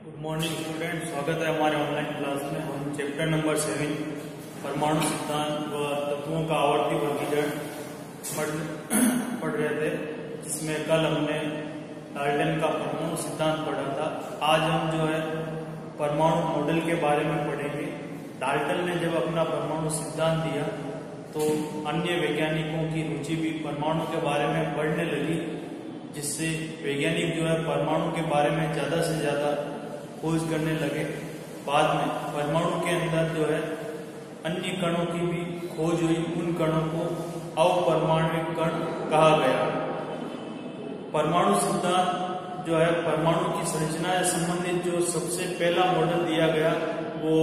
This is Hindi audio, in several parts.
गुड मॉर्निंग स्टूडेंट, स्वागत है हमारे ऑनलाइन क्लास में। हम चैप्टर नंबर 7 परमाणु सिद्धांत व तत्वों का आवर्ती वर्गीकरण पढ़ रहे थे, जिसमें कल हमने डाल्टन का परमाणु सिद्धांत पढ़ा था। आज हम जो है परमाणु मॉडल के बारे में पढ़ेंगे। डाल्टन ने जब अपना परमाणु सिद्धांत दिया तो अन्य वैज्ञानिकों की रुचि भी परमाणु के बारे में बढ़ने लगी, जिससे वैज्ञानिक जो है परमाणु के बारे में ज्यादा से ज्यादा खोज करने लगे। बाद में परमाणु के अंदर जो है अन्य कणों की भी खोज हुई। उन कणों को अपरमाणविक कण कहा गया। परमाणु सिद्धांत जो है परमाणु की संरचना से संबंधित जो सबसे पहला मॉडल दिया गया वो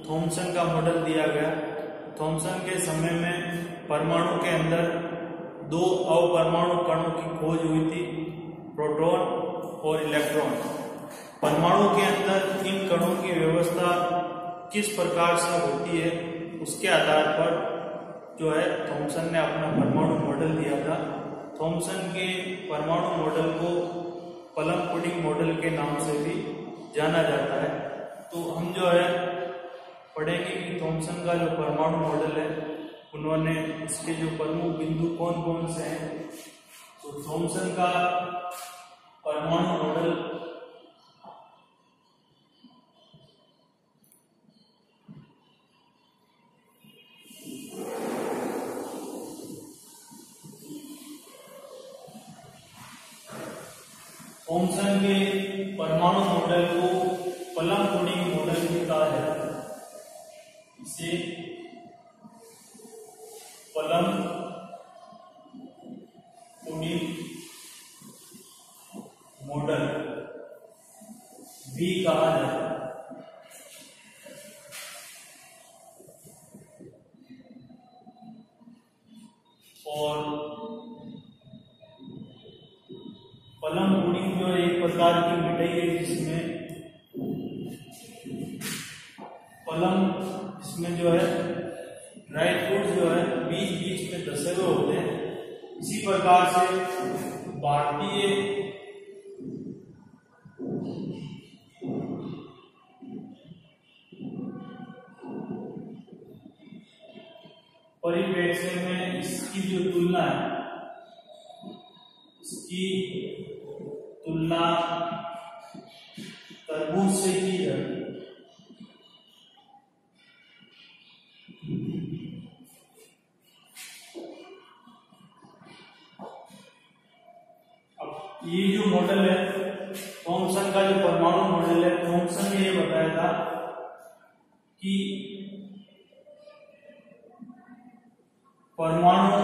थॉमसन का मॉडल दिया गया। थॉमसन के समय में परमाणु के अंदर दो अपरमाणु कणों की खोज हुई थी, प्रोटॉन और इलेक्ट्रॉन। परमाणु के अंदर इन कणों की व्यवस्था किस प्रकार से होती है, उसके आधार पर जो है थॉमसन ने अपना परमाणु मॉडल दिया था। थॉमसन के परमाणु मॉडल को प्लम पुडिंग मॉडल के नाम से भी जाना जाता है। तो हम जो है पढ़ेंगे कि थॉमसन का जो परमाणु मॉडल है, उन्होंने इसके जो प्रमुख बिंदु कौन कौन से हैं। तो थॉमसन का परमाणु मॉडल थॉमसन के परमाणु मॉडल को प्लम पुडिंग मॉडल भी कहा जाता है। इसे प्लम पुडिंग मॉडल भी कहा जाता है। और प्लम पुडिंग जो एक प्रकार की मिठाई है, जिसमें प्लम इसमें जो है ड्राई फ्रूट जो है बीच बीच में धसे हुए होते हैं। इसी प्रकार से भारतीय परिप्रेक्ष्य में इसकी जो तुलना है, इसकी तुलना तरबूज से की जाती है। अब ये जो मॉडल है थॉमसन का, जो परमाणु मॉडल है, थॉमसन ने ये बताया था कि परमाणु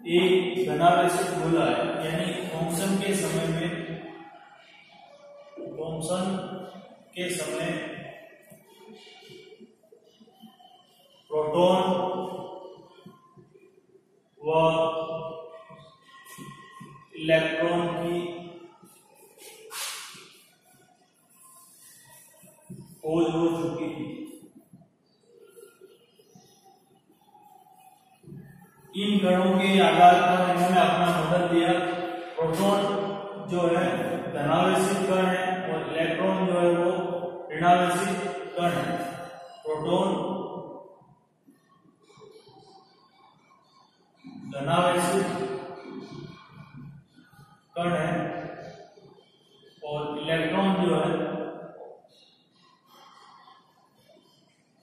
एक धनावेशित गोला है। यानी थॉमसन के समय प्रोटॉन व इलेक्ट्रॉन की खोज हो चुकी थी। इन कणों के आधार पर इन्होंने अपना मॉडल दिया। प्रोटॉन जो है धनावेशित कण है और इलेक्ट्रॉन जो है वो ऋणावेशित कण है। प्रोटॉन धनावेशित कण है और इलेक्ट्रॉन जो है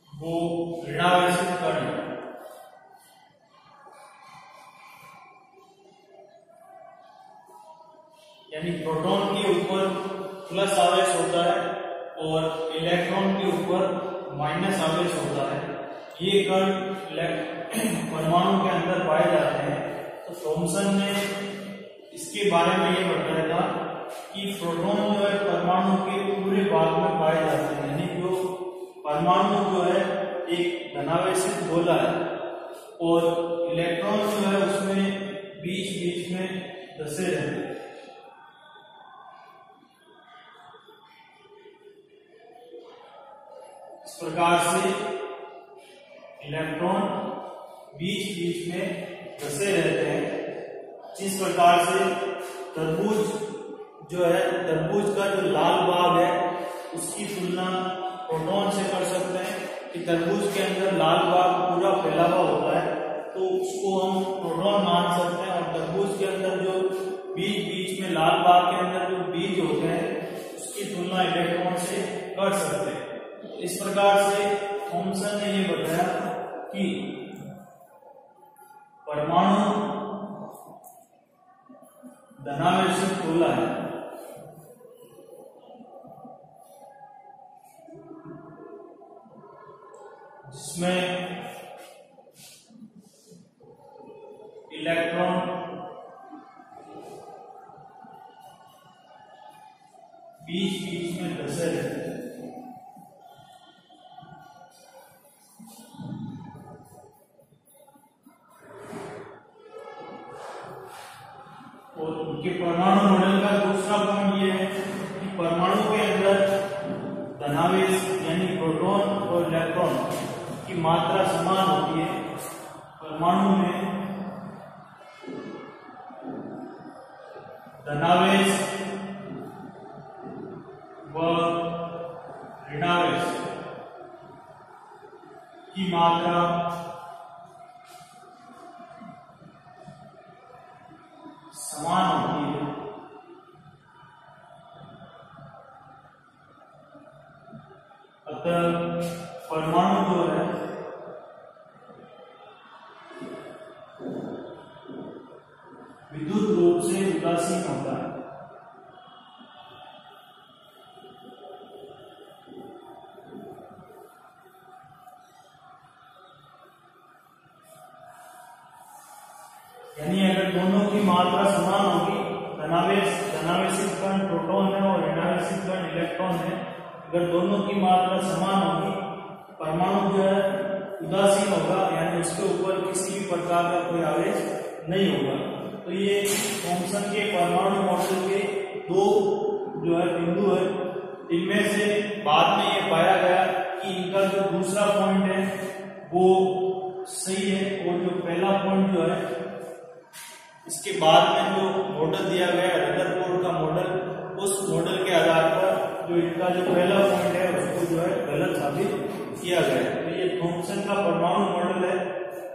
वो ऋणावेशित कण है। यानी प्रोटॉन के ऊपर प्लस आवेश होता है और इलेक्ट्रॉन के ऊपर माइनस आवेश होता है। ये कण परमाणु के अंदर पाए जाते हैं। तो थॉमसन ने इसके बारे में ये बताया था कि प्रोटॉन जो है परमाणु के पूरे भाग में पाए जाते हैं। यानी जो परमाणु जो है एक धनावेशित गोला है और इलेक्ट्रॉन जो है उसमें बीच बीच में धसे रहते हैं। इस प्रकार से इलेक्ट्रॉन बीच बीच में धसे रहते हैं। जिस प्रकार से तरबूज जो है तरबूज का जो लाल भाग है उसकी तुलना प्रोटॉन से कर सकते हैं कि तरबूज के अंदर लाल भाग पूरा फैला हुआ होता है तो उसको हम प्रोटॉन मान सकते हैं, और तरबूज के अंदर जो बीच में लाल भाग के अंदर जो बीज होते हैं उसकी तुलना इलेक्ट्रॉन से कर सकते हैं। इस प्रकार से थॉमसन ने ये बताया कि परमाणु धनावेशित गोला है जिसमें इलेक्ट्रॉन बीच में धसे रहते हैं। और उनके परमाणु मॉडल का दूसरा पॉइंट ये है कि परमाणु के अंदर धनावेश यानी प्रोटॉन और इलेक्ट्रॉन की मात्रा समान होती है। परमाणु में धनावेश व ऋणावेश की मात्रा समान होती है। अतः परमाणु जो है विद्युत रूप से उदासीन होता है। यानी अगर दोनों की मात्रा समान होगी, धनावेशित कण प्रोटॉन है और ऋणावेशित कण इलेक्ट्रॉन है, अगर दोनों की मात्रा समान होगी परमाणु जो है उदासीन होगा, यानी उसके ऊपर किसी भी प्रकार का कोई आवेश नहीं होगा। तो ये थॉमसन के परमाणु मॉडल के दो जो है बिंदु है, इनमें से बाद में ये पाया गया कि इनका जो दूसरा पॉइंट है वो सही है, और जो पहला पॉइंट जो है इसके बाद में जो मॉडल दिया गया रदरफोर्ड का मॉडल, उस मॉडल के आधार पर जो इनका जो पहला पॉइंट है उसको जो है गलत साबित किया गया। तो ये थॉमसन का परमाणु मॉडल है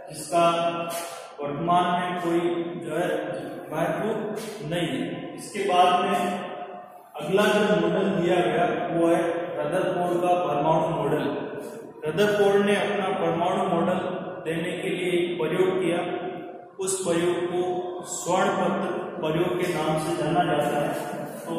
जिसका वर्तमान में कोई जो है महत्व नहीं है। इसके बाद में अगला जो मॉडल दिया गया वो है रदरफोर्ड का परमाणु मॉडल। रदरफोर्ड ने अपना परमाणु मॉडल देने के लिए एक प्रयोग किया। उस प्रयोग को स्वर्ण पत्र प्रयोग के नाम से जाना जाता है। तो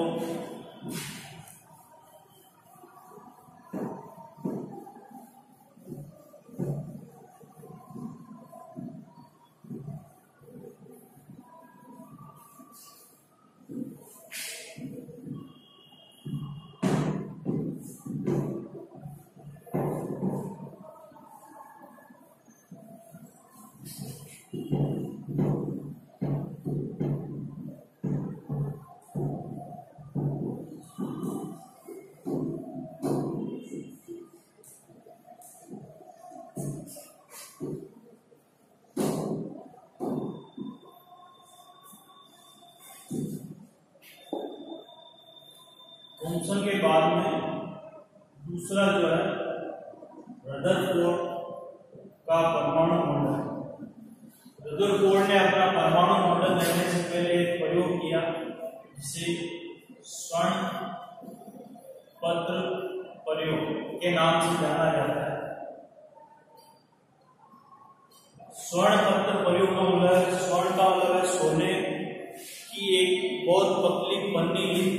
थॉमसन के बाद में दूसरा जो है रदरफोर्ड का परमाणु मॉडल। रदरफोर्ड ने अपना परमाणु मॉडल देने से पहले एक प्रयोग किया जिसे स्वर्ण पत्र प्रयोग के नाम से जाना जाता है। स्वर्ण पत्र प्रयोग का मतलब है, स्वर्ण का मतलब है सोने की एक बहुत पतली पन्नी ली।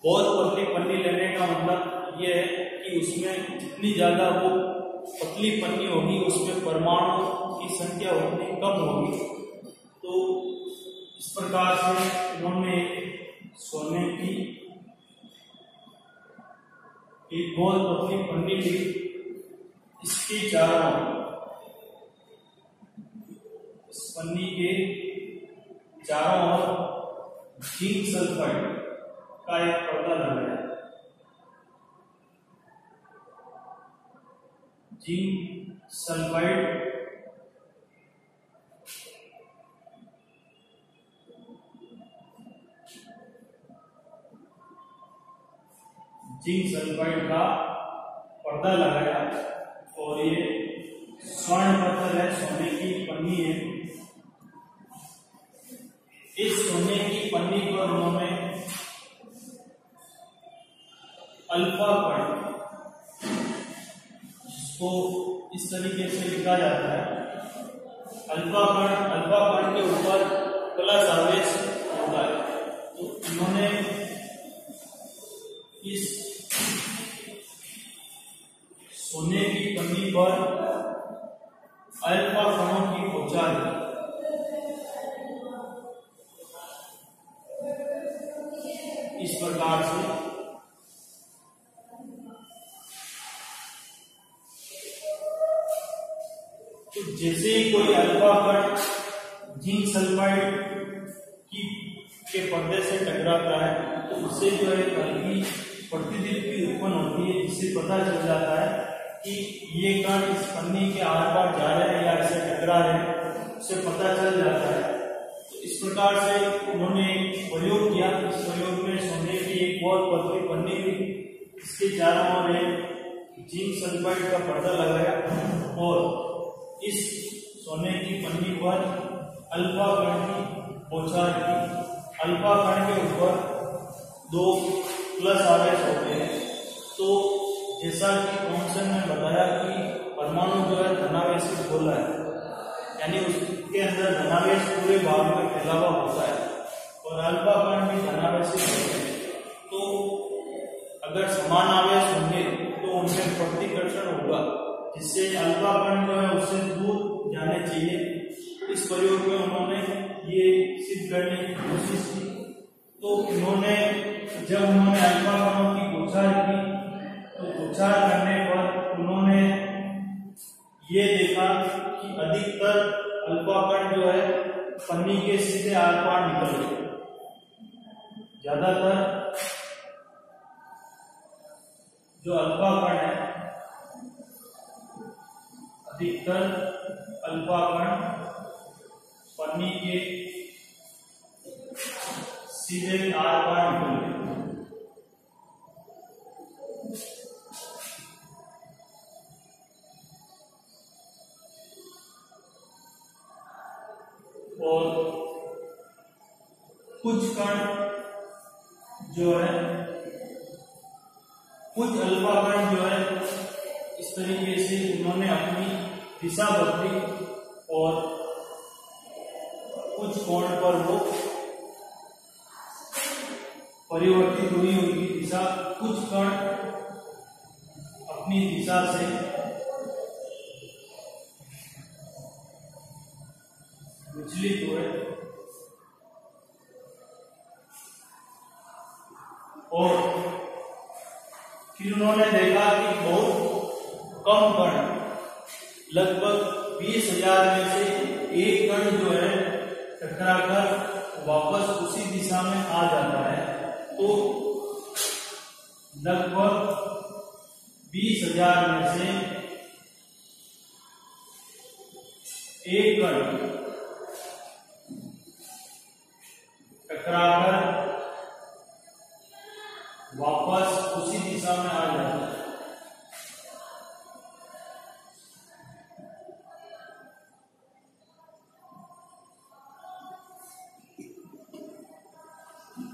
बहुत पतली पन्नी लेने का मतलब यह है कि उसमें जितनी ज्यादा वो पतली पन्नी होगी उसमें परमाणु की संख्या उतनी कम होगी। तो इस प्रकार से उन्होंने सोने की एक बहुत पतली पन्नी ली। इसके चारों इस पन्नी के चारों ओर जिंक सल्फाइड का एक पर्दा लगाया। जिंक सल्फाइड जिंक सल्फाइड का पर्दा लगाया और ये स्वर्ण पत्थर है, सोने की पन्नी है। इस सोने की पन्नी पर उन्होंने अल्फा कण, जिसको इस तरीके से लिखा जाता है अल्फा कण के ऊपर प्लस आवेश होता है। तो इन्होंने इस सोने की पन्नी पर अल्फा कणों की ऊंचाई इस प्रकार से तो जैसे ही कोई अल्फा कण जिंक सल्फाइड के पर्दे से टकराता है तो उससे जो है हल्की प्रतिदीप्ति उत्पन्न होती है, जिससे पता चल जाता है कि ये कण इस पन्नी के आर पार जा रहे हैं या ऐसे टकरा रहे हैं, उससे पता चल जाता है। तो इस प्रकार से उन्होंने एक प्रयोग किया। इस प्रयोग में सोने की एक बहुत पतली पन्नी ली, इसके चारों ओर एक जिंक सल्फाइड का पर्दा लगाया और इस सोने की पन्नी पर अल्फा कण की बौछार की। अल्फा कण के ऊपर 2 प्लस आवेश होते हैं। तो जैसा कि थॉमसन ने बताया कि परमाणु जो है धनावेशित गोला है, यानी उसके अंदर धनावेश पूरे भाग में फैला हुआ होता है और अल्फा कण भी धनावेशित होते हैं। तो अगर समान आवेश होंगे तो उनमें प्रतिकर्षण होगा, जिससे अल्फा कण जो है उससे दूर जाने चाहिए। इस प्रयोग में उन्होंने ये सिद्ध करने की कोशिश की। तो जब उन्होंने अल्फा कणों की बौछार की तो बौछार करने पर उन्होंने ये देखा कि अधिकतर अल्फा कण जो है पन्नी के सीधे आर पार निकल गए। ज्यादातर जो अल्फा कण है, अधिकतर अल्फा कण पन्नी के सीधे आर पार निकल गए। और कुछ कण जो है, कुछ अल्फा कण जो है इस तरीके से उन्होंने अपनी दिशा बदली और कुछ कोण पर वो परिवर्तित हुई उनकी दिशा। कुछ कण अपनी दिशा से विचलित हुए और फिर उन्होंने देखा कि बहुत कम कण, लगभग 20,000 में से एक कण जो है टकराकर वापस उसी दिशा में आ जाता है। तो लगभग 20,000 में से एक कण टकराकर वापस उसी दिशा में आ जाता है।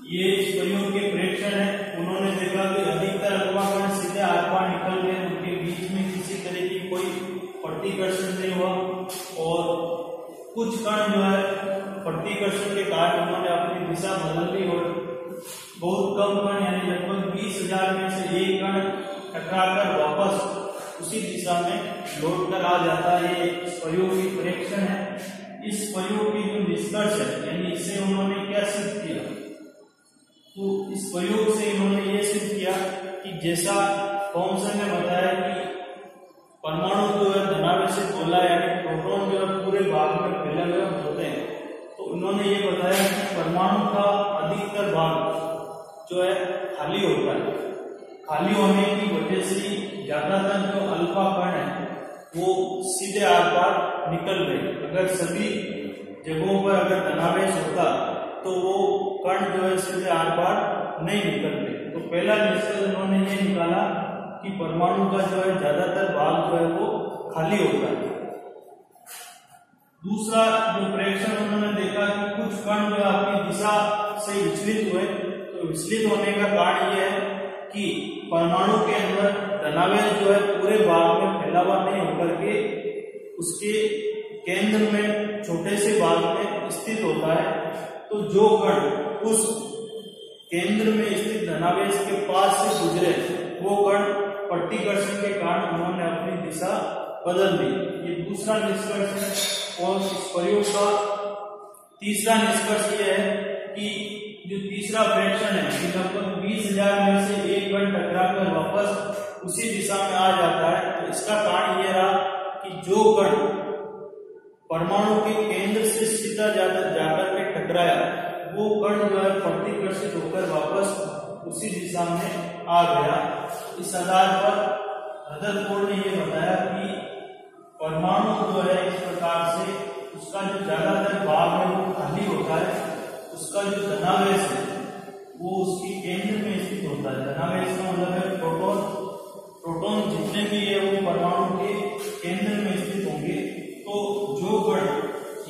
ये इस प्रयोग के प्रेक्षण है। उन्होंने देखा कि अधिकतर अल्फा कण सीधे आर पार निकल गए, उनके बीच में किसी तरह की कोई प्रतिकर्षण नहीं हुआ और कुछ कण जो है प्रतिकर्षण के कारण उन्होंने अपनी दिशा बदल ली और बहुत कम कण यानी लगभग 20,000 में से एक कण टकराकर वापस उसी दिशा में लौट कर आ जाता है। ये इस प्रयोग की परीक्षण है। इस प्रयोग की जो निष्कर्ष है, यानी इससे उन्होंने क्या सिद्ध किया, तो इस प्रयोग से इन्होंने ये सिद्ध किया कि जैसा थॉमसन ने बताया कि परमाणु जो है धनावेशित गोला यानी प्रोटॉन जो है पूरे भाग में फैले हुए होते हैं, तो उन्होंने ये बताया कि परमाणु का अधिकतर भाग जो है खाली होता है। खाली होने की वजह से ज्यादातर जो अल्फा कण है वो सीधे आर पार निकल गए। अगर सभी जगहों पर अगर धनावेश होता तो वो कण जो है सीधे आर पार नहीं निकलते। तो पहला निष्कर्ष उन्होंने ये निकाला कि परमाणु का जो है ज्यादातर भाग जो है वो खाली होता है। दूसरा जो प्रेक्षण उन्होंने देखा कि कुछ कण जो अपनी दिशा से विचलित हुए, तो विचलित होने का कारण यह है कि परमाणु के अंदर धनावेश जो है पूरे भाग में फैला हुआ नहीं होकर के उसके केंद्र में छोटे से भाग में स्थित होता है। तो जो कण उस केंद्र में स्थित धनावेश के पास से गुजरे वो कण प्रतिकर्षण के कारण उन्होंने अपनी दिशा बदल दी। ये दूसरा निष्कर्ष है। और इस प्रयोग का तीसरा निष्कर्ष यह है कि जो तीसरा प्रेक्षण है कि लगभग 20,000 में से एक कण टकराकर वापस उसी दिशा में आ जाता है। तो इसका कारण यह रहा कि जो कण परमाणु के केंद्र से सीधा जाकर के टकराया वो कण जो है प्रतिकर्षित होकर वापस उसी दिशा में आ गया। इस आधार पर रदरफोर्ड ने यह बताया कि परमाणु जो है इस प्रकार से उसका जो ज्यादातर भाग है वो खाली होता है, उसका जो धनावेश है वो उसकी केंद्र में स्थित होता है। धनावेश का मतलब है प्रोटॉन। प्रोटॉन जितने भी है वो परमाणु के केंद्र में स्थित होंगे। तो जो कण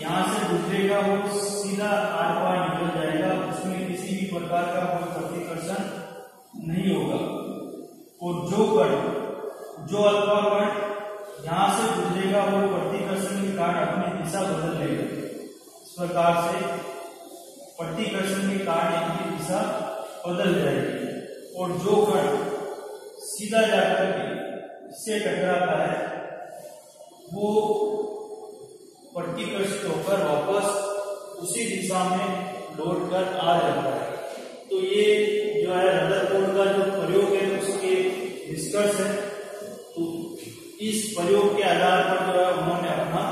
यहाँ से गुजरेगा वो सीधा आर पार निकल जाएगा, उसमें किसी भी प्रकार का कोई प्रतिकर्षण नहीं होगा। और जो अल्फा कण यहाँ से गुजरेगा वो प्रतिकर्षण के कारण अपनी दिशा बदल लेगा। इस प्रकार से प्रतिकर्षण के कारण इनकी दिशा बदल जाएगी। और जो कण सीधा जाकर के इससे टकराता है वो प्रतिकर्षित होकर वापस उसी दिशा में लौट कर आ जाता है। तो ये जो है रदरफोर्ड का जो प्रयोग है उसके निष्कर्ष है। तो इस प्रयोग के आधार पर जो है उन्होंने अपना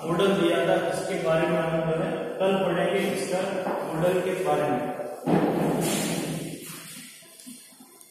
मॉडल दिया था, जिसके बारे में हम जो है कल पढ़ेंगे इसका मॉडल के बारे में।